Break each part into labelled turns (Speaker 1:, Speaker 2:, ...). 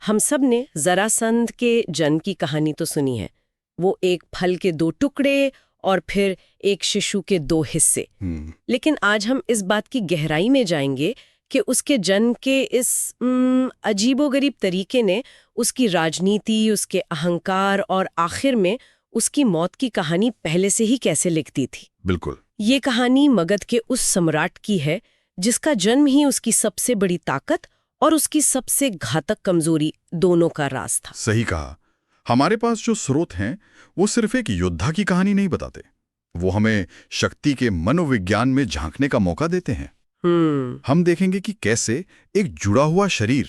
Speaker 1: हम सब ने जरासंध के जन्म की कहानी तो सुनी है। वो एक फल के दो टुकड़े और फिर एक शिशु के दो हिस्से। लेकिन आज हम इस बात की गहराई में जाएंगे कि उसके जन्म के इस अजीबोगरीब तरीके ने उसकी राजनीति, उसके अहंकार और आखिर में उसकी मौत की कहानी पहले से ही कैसे लिखती थी।
Speaker 2: बिल्कुल।
Speaker 1: ये कहानी मगध के उस सम्राट की है जिसका जन्म ही उसकी सबसे बड़ी ताकत और उसकी सबसे घातक कमजोरी दोनों का राज था।
Speaker 2: सही कहा। हमारे पास जो स्रोत हैं वो सिर्फ एक योद्धा की कहानी नहीं बताते, वो हमें शक्ति के मनोविज्ञान में झांकने का मौका देते हैं। हम देखेंगे कि कैसे एक जुड़ा हुआ शरीर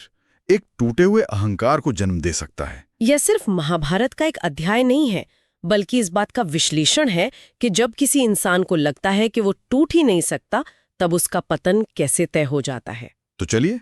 Speaker 2: एक टूटे हुए अहंकार को जन्म दे सकता है।
Speaker 1: यह सिर्फ महाभारत का एक अध्याय नहीं है, बल्कि इस बात का विश्लेषण है कि जब किसी इंसान को लगता है कि वो टूट ही नहीं सकता, तब उसका पतन कैसे तय हो जाता है।
Speaker 2: तो चलिए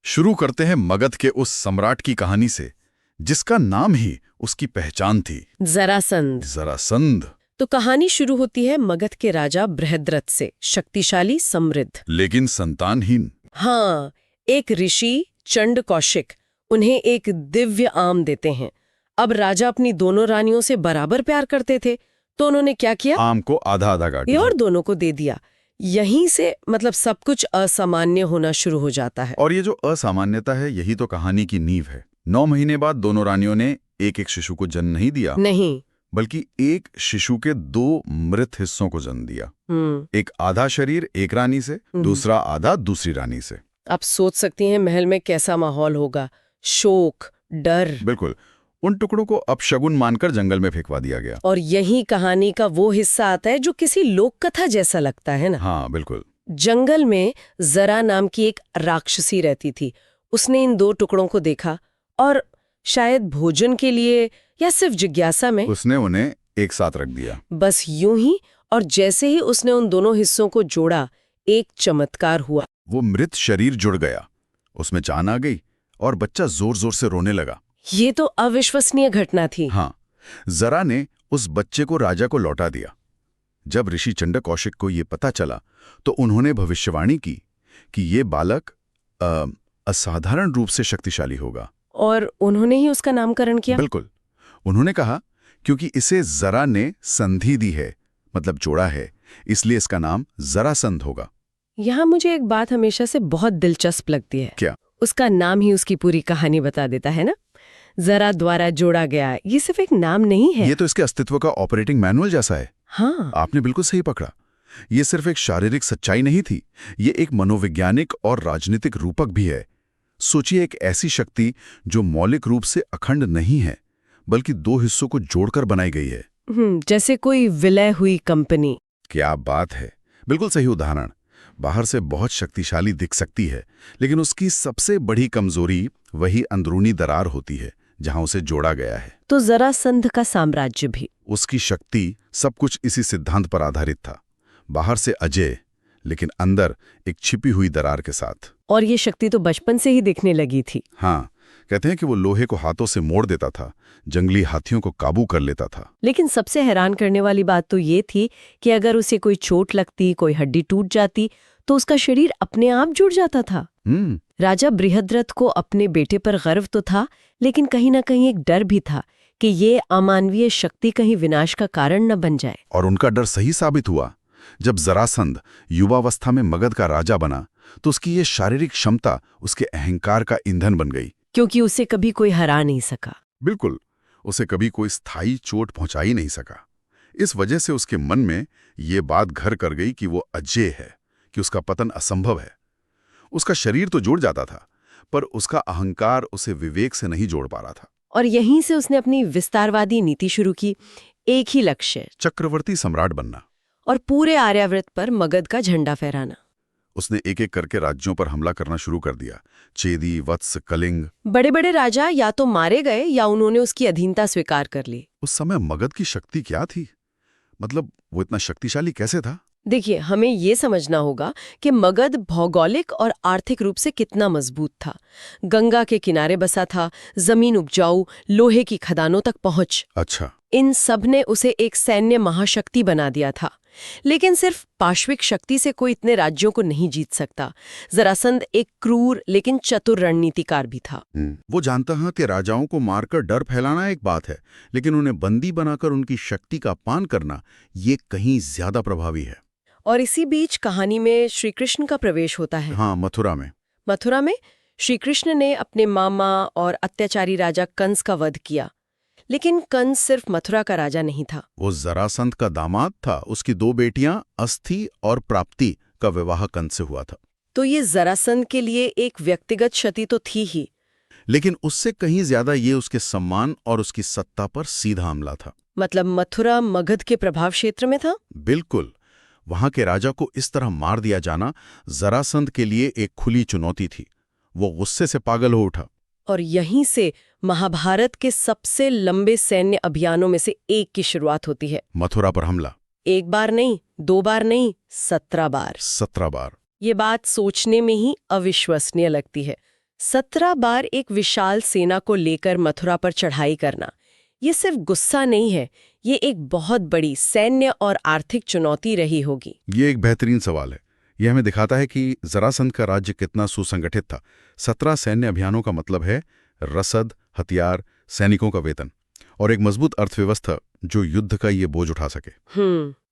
Speaker 2: शुरू करते हैं मगध के उस सम्राट की कहानी से जिसका नाम ही उसकी पहचान थी,
Speaker 1: जरासंध।
Speaker 2: जरासंध।
Speaker 1: तो कहानी शुरू होती है मगध के राजा बृहद्रथ से, शक्तिशाली, समृद्ध,
Speaker 2: लेकिन संतानहीन।
Speaker 1: हाँ, एक ऋषि चंड कौशिक उन्हें एक दिव्य आम देते हैं। अब राजा अपनी दोनों रानियों से बराबर प्यार करते थे, तो उन्होंने क्या किया,
Speaker 2: आम को आधा आधा काट दिया
Speaker 1: और दोनों को दे दिया। यहीं से सब कुछ असामान्य होना शुरू हो जाता है।
Speaker 2: और ये जो असामान्यता है यही तो कहानी की नींव है। 9 महीने बाद दोनों रानियों ने एक एक शिशु को जन्म नहीं दिया,
Speaker 1: नहीं,
Speaker 2: बल्कि एक शिशु के 2 मृत हिस्सों को जन्म दिया। एक आधा शरीर एक रानी से, दूसरा आधा दूसरी रानी से।
Speaker 1: आप सोच सकती हैं महल में कैसा माहौल होगा, शोक, डर।
Speaker 2: बिल्कुल। उन टुकड़ों को अपशगुन मानकर जंगल में फेंकवा दिया गया।
Speaker 1: और यही कहानी का वो हिस्सा आता है जो किसी लोक कथा जैसा लगता है ना।
Speaker 2: हाँ बिल्कुल।
Speaker 1: जंगल में जरा नाम की एक राक्षसी रहती थी। उसने इन 2 टुकड़ों को देखा और शायद भोजन के लिए या सिर्फ जिज्ञासा में
Speaker 2: उसने उन्हें एक साथ रख दिया।
Speaker 1: बस यूं ही, और जैसे ही उसने उन दोनों हिस्सों को जोड़ा, एक चमत्कार हुआ।
Speaker 2: वो मृत शरीर जुड़ गया, उसमें जान आ गई और बच्चा जोर जोर से रोने लगा।
Speaker 1: ये तो अविश्वसनीय घटना थी।
Speaker 2: हाँ, जरा ने उस बच्चे को राजा को लौटा दिया। जब ऋषि चंड कौशिक को ये पता चला तो उन्होंने भविष्यवाणी की कि ये बालक असाधारण रूप से शक्तिशाली होगा। और
Speaker 1: उन्होंने ही उसका नामकरण किया।
Speaker 2: बिल्कुल। उन्होंने कहा क्योंकि इसे जरा ने संधि दी है, मतलब जोड़ा है, इसलिए इसका नाम जरासंध होगा।
Speaker 1: यहाँ मुझे एक बात हमेशा से बहुत दिलचस्प लगती है।
Speaker 2: क्या?
Speaker 1: उसका नाम ही उसकी पूरी कहानी बता देता है ना। जरा द्वारा जोड़ा गया, ये सिर्फ एक नाम नहीं है,
Speaker 2: ये तो इसके अस्तित्व का ऑपरेटिंग मैनुअल जैसा है।
Speaker 1: हाँ,
Speaker 2: आपने बिल्कुल सही पकड़ा। ये सिर्फ एक शारीरिक सच्चाई नहीं थी, ये एक मनोवैज्ञानिक और राजनीतिक रूपक भी है। सोचिए, एक ऐसी शक्ति जो मौलिक रूप से अखंड नहीं है, बल्कि 2 हिस्सों को जोड़कर बनाई गई है।
Speaker 1: जैसे कोई विलय हुई कंपनी।
Speaker 2: क्या बात है, बिल्कुल सही उदाहरण। बाहर से बहुत शक्तिशाली दिख सकती है, लेकिन उसकी सबसे बड़ी कमजोरी वही अंदरूनी दरार होती है जहां उसे जोड़ा गया है।
Speaker 1: तो जरासंध का साम्राज्य भी,
Speaker 2: उसकी शक्ति सब कुछ इसी सिद्धांत पर आधारित था। बाहर से अजय, लेकिन अंदर एक छिपी हुई दरार के साथ।
Speaker 1: और ये शक्ति तो बचपन से ही दिखने लगी थी।
Speaker 2: हाँ, कहते हैं कि वो लोहे को हाथों से मोड़ देता था, जंगली हाथियों को काबू कर लेता था।
Speaker 1: लेकिन सबसे हैरान करने वाली बात तो ये थी कि अगर उसे कोई चोट लगती, कोई हड्डी टूट जाती, तो उसका शरीर अपने आप जुड़ जाता था। राजा बृहद्रथ को अपने बेटे पर गर्व तो था, लेकिन कहीं ना कहीं एक डर भी था कि ये अमानवीय शक्ति कहीं विनाश का कारण न बन जाए।
Speaker 2: और उनका डर सही साबित हुआ। जब जरासंध युवावस्था में मगध का राजा बना तो उसकी ये शारीरिक क्षमता उसके अहंकार का ईंधन बन गई,
Speaker 1: क्योंकि उसे कभी कोई हरा नहीं सका।
Speaker 2: बिल्कुल, उसे कभी कोई स्थायी चोट पहुंचा ही नहीं सका। इस वजह से उसके मन में ये बात घर कर गई कि वो अजेय है, कि उसका पतन असंभव है। उसका शरीर तो जुड़ जाता था, पर उसका अहंकार उसे विवेक से नहीं जोड़ पा रहा था।
Speaker 1: और यहीं से उसने अपनी विस्तारवादी नीति शुरू की। एक ही लक्ष्य,
Speaker 2: चक्रवर्ती सम्राट बनना
Speaker 1: और पूरे आर्यावर्त पर मगध का झंडा फहराना।
Speaker 2: उसने एक एक करके राज्यों पर हमला करना शुरू कर दिया। चेदी, वत्स, कलिंग।
Speaker 1: बड़े बड़े राजा या तो मारे गए या उन्होंने उसकी अधीनता स्वीकार कर ली।
Speaker 2: उस समय मगध की शक्ति क्या थी? मतलब वो इतना शक्तिशाली कैसे था?
Speaker 1: देखिए, हमें ये समझना होगा कि मगध भौगोलिक और आर्थिक रूप से कितना मजबूत था। गंगा के किनारे बसा था, जमीन उपजाऊ, लोहे की खदानों तक पहुंच।
Speaker 2: अच्छा।
Speaker 1: इन सब ने उसे एक सैन्य महाशक्ति बना दिया था। लेकिन सिर्फ पाश्विक शक्ति से कोई इतने राज्यों को नहीं जीत सकता। जरासंध एक क्रूर लेकिन चतुर रणनीतिकार भी था।
Speaker 3: वो जानता है कि राजाओं को मारकर डर फैलाना एक बात है, लेकिन उन्हें बंदी बनाकर उनकी शक्ति का पान करना ये कहीं ज्यादा प्रभावी है।
Speaker 1: और इसी बीच कहानी में श्री कृष्ण का प्रवेश होता है।
Speaker 3: हाँ, मथुरा में
Speaker 1: श्री कृष्ण ने अपने मामा और अत्याचारी राजा कंस का वध किया। लेकिन कंस सिर्फ मथुरा का राजा नहीं था,
Speaker 3: वो जरासंध का दामाद था। उसकी 2 बेटियां अस्थि और प्राप्ति का विवाह कंस से हुआ था।
Speaker 1: तो ये जरासंध के लिए एक व्यक्तिगत क्षति तो थी ही,
Speaker 3: लेकिन उससे कहीं ज्यादा ये उसके सम्मान और उसकी सत्ता पर सीधा हमला था।
Speaker 1: मतलब मथुरा मगध के प्रभाव क्षेत्र में था।
Speaker 3: बिल्कुल, वहां के राजा को इस तरह मार दिया जाना जरासंध के लिए एक खुली चुनौती थी। वो गुस्से से पागल हो उठा।
Speaker 1: और यहीं से महाभारत के सबसे लंबे सैन्य अभियानों में से एक की शुरुआत होती है।
Speaker 3: मथुरा पर हमला
Speaker 1: 1 बार नहीं, 2 बार नहीं, 17 बार।
Speaker 3: 17 बार।
Speaker 1: ये बात सोचने में ही अविश्वसनीय लगती है। 17 बार एक विशाल सेना को लेकर मथुरा पर चढ़ाई करना, ये सिर्फ गुस्सा नहीं है, ये एक बहुत बड़ी सैन्य और आर्थिक चुनौती रही होगी।
Speaker 3: ये एक बेहतरीन सवाल है। यह हमें दिखाता है कि जरासंध का राज्य कितना सुसंगठित था। 17 सैन्य अभियानों का मतलब है रसद, हथियार, सैनिकों का वेतन और एक मजबूत अर्थव्यवस्था जो युद्ध का ये बोझ उठा सके।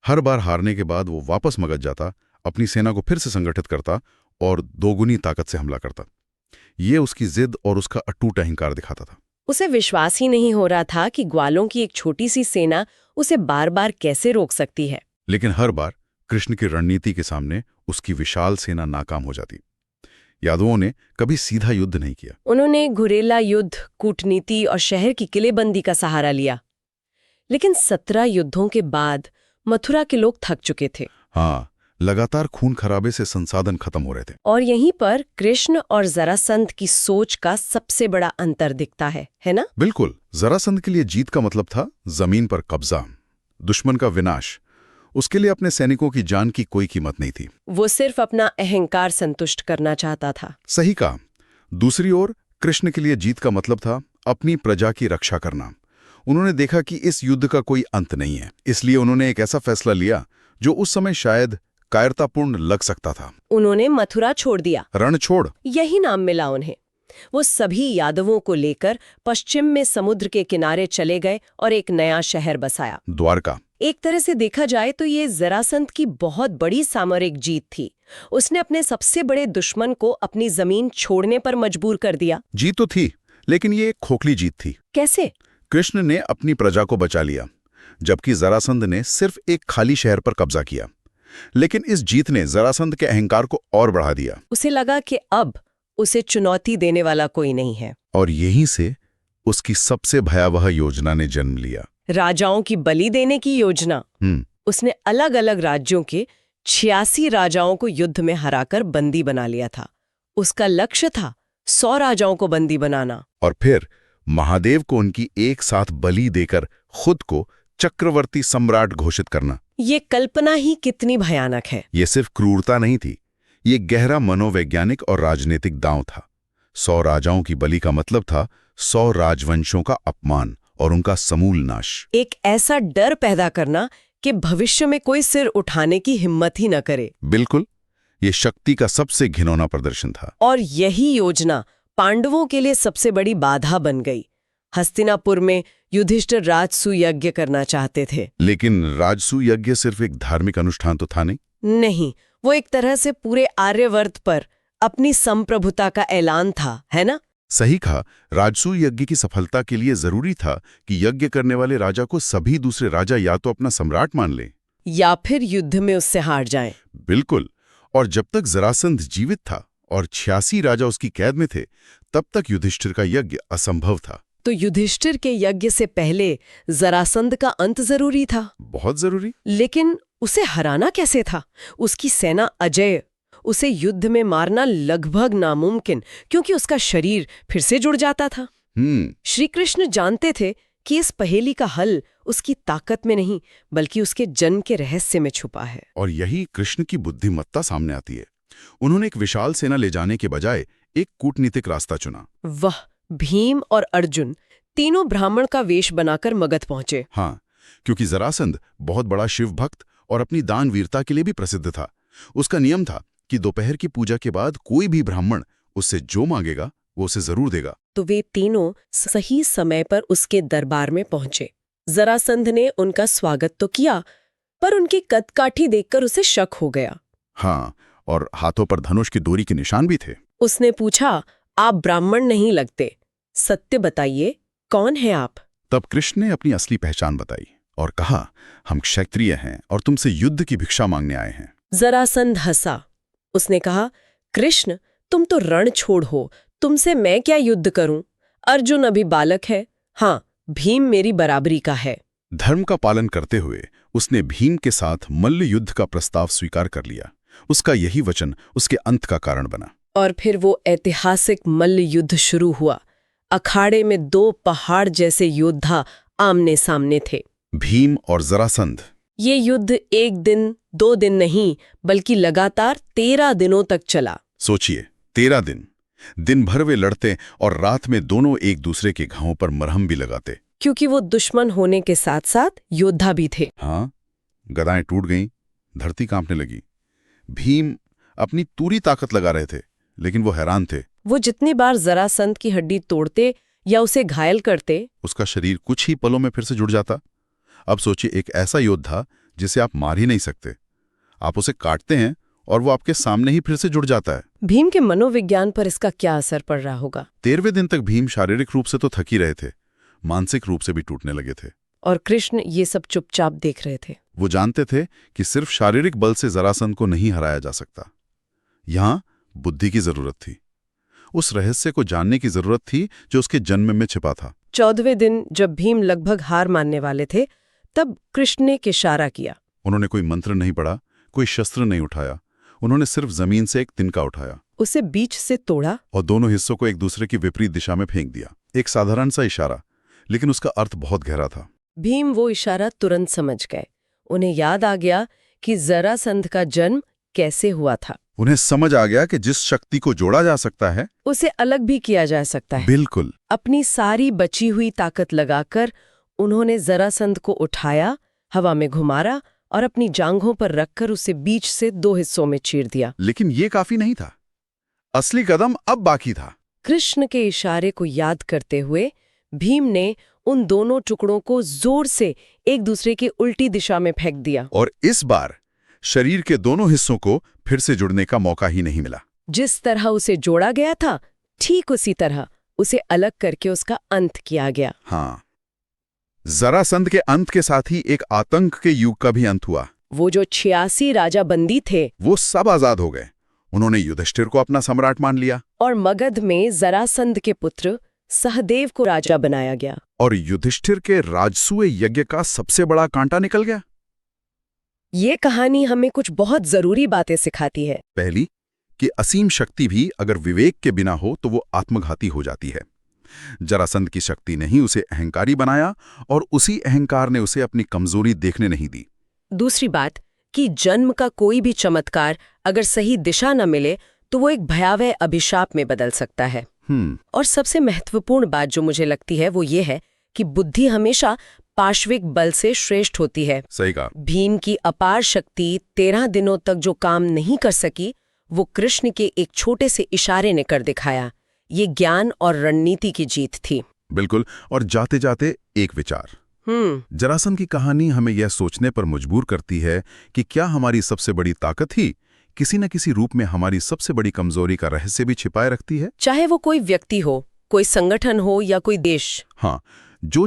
Speaker 3: हर बार हारने के बाद वो वापस मगध जाता, अपनी सेना को फिर से संगठित करता और 2 गुनी ताकत से हमला करता। ये उसकी जिद और उसका अटूट अहंकार दिखाता था।
Speaker 1: उसे विश्वास ही नहीं हो रहा था कि ग्वालों की एक छोटी सी सेना उसे बार बार कैसे रोक सकती है।
Speaker 3: लेकिन हर बार कृष्ण की रणनीति के सामने उसकी विशाल सेना नाकाम हो जाती। यादवों ने कभी सीधा युद्ध नहीं किया।
Speaker 1: उन्होंने घुरेला युद्ध, कूटनीति और शहर की किलेबंदी का सहारा लिया। लेकिन 17 युद्धों के बाद मथुरा के लोग थक चुके थे।
Speaker 3: हाँ, लगातार खून खराबे से संसाधन खत्म हो रहे थे।
Speaker 1: और यहीं पर कृष्ण और जरासंध की सोच का सबसे बड़ा अंतर दिखता है ना?
Speaker 3: बिल्कुल। जरासंध के लिए जीत का मतलब था जमीन पर कब्जा, दुश्मन का विनाश। उसके लिए अपने सैनिकों की जान की कोई कीमत नहीं थी।
Speaker 1: वो सिर्फ अपना अहंकार संतुष्ट करना चाहता था।
Speaker 3: सही कहा। दूसरी ओर कृष्ण के लिए जीत का मतलब था अपनी प्रजा की रक्षा करना। उन्होंने देखा कि इस युद्ध का कोई अंत नहीं है, इसलिए उन्होंने एक ऐसा फैसला लिया जो उस समय शायद कायरतापूर्ण लग सकता था।
Speaker 1: उन्होंने मथुरा छोड़ दिया।
Speaker 3: रण छोड़,
Speaker 1: यही नाम मिला उन्हें। वो सभी यादवों को लेकर पश्चिम में समुद्र के किनारे चले गए और एक नया शहर बसाया,
Speaker 3: द्वारका।
Speaker 1: एक तरह से देखा जाए तो ये जरासंध की बहुत बड़ी सामरिक जीत थी। उसने अपने सबसे बड़े दुश्मन को अपनी जमीन छोड़ने पर मजबूर कर दिया।
Speaker 3: जीत तो थी, लेकिन ये एक खोखली जीत थी।
Speaker 1: कैसे?
Speaker 3: कृष्ण ने अपनी प्रजा को बचा लिया, जबकि जरासंध ने सिर्फ एक खाली शहर पर कब्जा किया। लेकिन इस जीत ने जरासंध के अहंकार को और बढ़ा दिया।
Speaker 1: उसे लगा कि अब उसे चुनौती देने वाला कोई नहीं है।
Speaker 3: और यहीं से उसकी सबसे भयावह योजना ने जन्म लिया,
Speaker 1: राजाओं की बलि देने की योजना। उसने अलग अलग राज्यों के 86 राजाओं को युद्ध में हराकर बंदी बना लिया था। उसका लक्ष्य था 100 राजाओं को बंदी बनाना
Speaker 3: और फिर महादेव को उनकी एक साथ बलि देकर खुद को चक्रवर्ती सम्राट घोषित करना।
Speaker 1: ये कल्पना ही कितनी भयानक है।
Speaker 3: ये सिर्फ क्रूरता नहीं थी, ये गहरा मनोवैज्ञानिक और राजनीतिक दांव था। 100 राजाओं की बलि का मतलब था 100 राजवंशों का अपमान और उनका समूल नाश। एक
Speaker 1: ऐसा डर पैदा करना कि भविष्य में कोई सिर उठाने की हिम्मत ही न करे।
Speaker 3: बिल्कुल, ये शक्ति का सबसे घिनौना प्रदर्शन था।
Speaker 1: और यही योजना पांडवों के लिए सबसे बड़ी बाधा बन गई। हस्तिनापुर में युधिष्ठिर राजसूय यज्ञ करना चाहते थे।
Speaker 3: लेकिन राजसूय यज्ञ सिर्फ एक धार्मिक अनुष्ठान तो था
Speaker 1: नहीं, वो एक तरह से पूरे आर्यवर्त पर अपनी संप्रभुता का ऐलान था, है ना?
Speaker 3: सही कहा। राजसूय यज्ञ की सफलता के लिए जरूरी था कि यज्ञ करने वाले राजा को सभी दूसरे राजा या तो अपना सम्राट मान लें
Speaker 1: या फिर युद्ध में उससे हार जाएं।
Speaker 3: बिल्कुल। और जब तक जरासंध जीवित था और 86 राजा उसकी कैद में थे, तब तक युधिष्ठिर का यज्ञ असंभव था।
Speaker 1: तो युधिष्ठिर के यज्ञ से पहले जरासंध का अंत जरूरी था।
Speaker 3: बहुत जरूरी।
Speaker 1: लेकिन उसे हराना कैसे था? उसकी सेना अजेय, उसे युद्ध में मारना लगभग नामुमकिन, क्योंकि उसका शरीर फिर से जुड़ जाता था। श्री कृष्ण जानते थे कि इस पहेली का हल उसकी ताकत में नहीं बल्कि उसके जन्म के रहस्य में छुपा है।
Speaker 3: और यही कृष्ण की बुद्धिमत्ता सामने आती है। उन्होंने एक विशाल सेना ले जाने के बजाय एक कूटनीतिक रास्ता चुना।
Speaker 1: वाह! भीम और अर्जुन तीनों ब्राह्मण का वेश बनाकर मगध पहुंचे।
Speaker 3: हाँ, क्योंकि जरासंध बहुत बड़ा शिव भक्त और अपनी दानवीरता के लिए भी प्रसिद्ध था। उसका नियम था कि दोपहर की पूजा के बाद कोई भी ब्राह्मण उससे जो मांगेगा वो उसे जरूर देगा।
Speaker 1: तो वे तीनों सही समय पर उसके दरबार में पहुंचे। जरासंध ने उनका स्वागत तो किया, पर उनकी कदकाठी देखकर उसे शक हो गया।
Speaker 3: हाँ, और हाथों पर धनुष की डोरी के निशान भी थे।
Speaker 1: उसने पूछा, आप ब्राह्मण नहीं लगते, सत्य बताइए, कौन है आप?
Speaker 3: तब कृष्ण ने अपनी असली पहचान बताई और कहा, हम क्षत्रिय हैं और तुमसे युद्ध की भिक्षा मांगने आए हैं।
Speaker 1: जरासंध हंसा। उसने कहा, कृष्ण, तुम तो रण छोड़ हो, तुमसे मैं क्या युद्ध करूं? अर्जुन अभी बालक है। हाँ, भीम मेरी बराबरी का है।
Speaker 3: धर्म का पालन करते हुए उसने भीम के साथ मल्ल युद्ध का प्रस्ताव स्वीकार कर लिया। उसका यही वचन उसके अंत का कारण बना।
Speaker 1: और फिर वो ऐतिहासिक मल्ल युद्ध शुरू हुआ। अखाड़े में 2 पहाड़ जैसे योद्धा आमने सामने थे,
Speaker 3: भीम और जरासंध।
Speaker 1: ये युद्ध 1 दिन 2 दिन नहीं, बल्कि लगातार 13 दिनों तक चला।
Speaker 3: सोचिए, 13 दिन। दिन भर वे लड़ते और रात में दोनों एक दूसरे के घावों पर मरहम भी लगाते।
Speaker 1: क्योंकि वो दुश्मन होने के साथ साथ योद्धा भी थे।
Speaker 3: हाँ, गदाएं टूट गईं, धरती कांपने लगी। भीम अपनी पूरी ताकत लगा रहे थे, लेकिन वो हैरान थे।
Speaker 1: वो जितनी बार जरासंध की हड्डी तोड़ते या उसे घायल करते,
Speaker 3: उसका शरीर कुछ ही पलों में फिर से जुड़ जाता। अब सोचिए, एक ऐसा योद्धा जिसे आप मार ही नहीं सकते, आप उसे काटते हैं और वो आपके सामने ही फिर से जुड़ जाता है।
Speaker 1: भीम के मनोविज्ञान पर इसका क्या असर पड़ रहा होगा?
Speaker 3: 13वें दिन तक भीम शारीरिक रूप से तो थक ही रहे थे, मानसिक रूप से भी टूटने लगे थे।
Speaker 1: और कृष्ण ये सब चुपचाप देख रहे थे।
Speaker 3: वो जानते थे कि सिर्फ शारीरिक बल से जरासंध को नहीं हराया जा सकता। यहां बुद्धि की जरूरत थी, उस रहस्य को जानने की जरूरत थी जो उसके जन्म में छिपा था।
Speaker 1: 14वें दिन जब भीम लगभग हार मानने वाले थे, तब कृष्ण ने इशारा किया।
Speaker 3: उन्होंने कोई मंत्र नहीं पढ़ा, कोई शस्त्र नहीं उठाया, उन्होंने सिर्फ जमीन से एक तिनका उठाया,
Speaker 1: उसे बीच से तोड़ा
Speaker 3: और दोनों हिस्सों को एक दूसरे की विपरीत दिशा में फेंक दिया। एक साधारण सा इशारा, लेकिन उसका अर्थ बहुत गहरा था।
Speaker 1: भीम वो इशारा तुरंत समझ गए। उन्हें याद आ गया कि जरासंध का जन्म कैसे हुआ था।
Speaker 3: उन्हें समझ आ गया कि जिस शक्ति को जोड़ा जा सकता है,
Speaker 1: उसे अलग भी किया जा सकता है।
Speaker 3: बिल्कुल।
Speaker 1: अपनी सारी बची हुई ताकत लगाकर उन्होंने जरासंध को उठाया, हवा में घुमारा और अपनी जांघों पर रखकर उसे बीच से 2 हिस्सों में चीर दिया।
Speaker 3: लेकिन ये काफी नहीं था, असली कदम अब बाकी था।
Speaker 1: कृष्ण के इशारे को याद करते हुए भीम ने उन दोनों टुकड़ों को जोर से एक दूसरे की उल्टी दिशा में फेंक दिया।
Speaker 3: और इस बार शरीर के दोनों हिस्सों को फिर से जुड़ने का मौका ही नहीं मिला।
Speaker 1: जिस तरह उसे जोड़ा गया था, ठीक उसी तरह उसे अलग करके उसका अंत किया गया।
Speaker 3: हाँ, जरासंध के अंत के साथ ही एक आतंक के युग का भी अंत हुआ।
Speaker 1: वो जो 86 राजा बंदी थे,
Speaker 3: वो सब आजाद हो गए। उन्होंने युधिष्ठिर को अपना सम्राट मान लिया
Speaker 1: और मगध में जरासंध के पुत्र सहदेव को राजा बनाया गया।
Speaker 3: और युधिष्ठिर के राजसूय यज्ञ का सबसे बड़ा कांटा निकल गया।
Speaker 1: ये कहानी हमें कुछ बहुत जरूरी बातें सिखाती है।
Speaker 3: पहली, कि असीम शक्ति भी अगर विवेक के बिना हो तो वो आत्मघाती हो जाती है। जरासंध की शक्ति ने ही उसे अहंकारी बनाया और उसी अहंकार ने उसे अपनी कमजोरी देखने नहीं दी।
Speaker 1: दूसरी बात, कि जन्म का कोई भी चमत्कार अगर सही दिशा न मिले तो वो एक भयावह अभिशाप में बदल सकता है। और सबसे महत्वपूर्ण बात जो मुझे लगती है वो ये है कि बुद्धि हमेशा पार्श्विक बल से श्रेष्ठ होती है।
Speaker 3: सही कहा।
Speaker 1: भीम की अपार शक्ति 13 दिनों तक जो काम नहीं कर सकी, वो कृष्ण के एक छोटे से इशारे ने कर दिखाया। ये ज्ञान और रणनीति की जीत थी।
Speaker 3: बिल्कुल। और जाते जाते एक विचार। जरासंध की कहानी हमें यह सोचने पर मजबूर करती है कि क्या हमारी सबसे बड़ी ताकत ही किसी न किसी रूप में हमारी सबसे बड़ी कमजोरी का रहस्य भी छिपाए रखती है।
Speaker 1: चाहे वो कोई व्यक्ति हो, कोई संगठन हो या कोई देश।
Speaker 3: हाँ,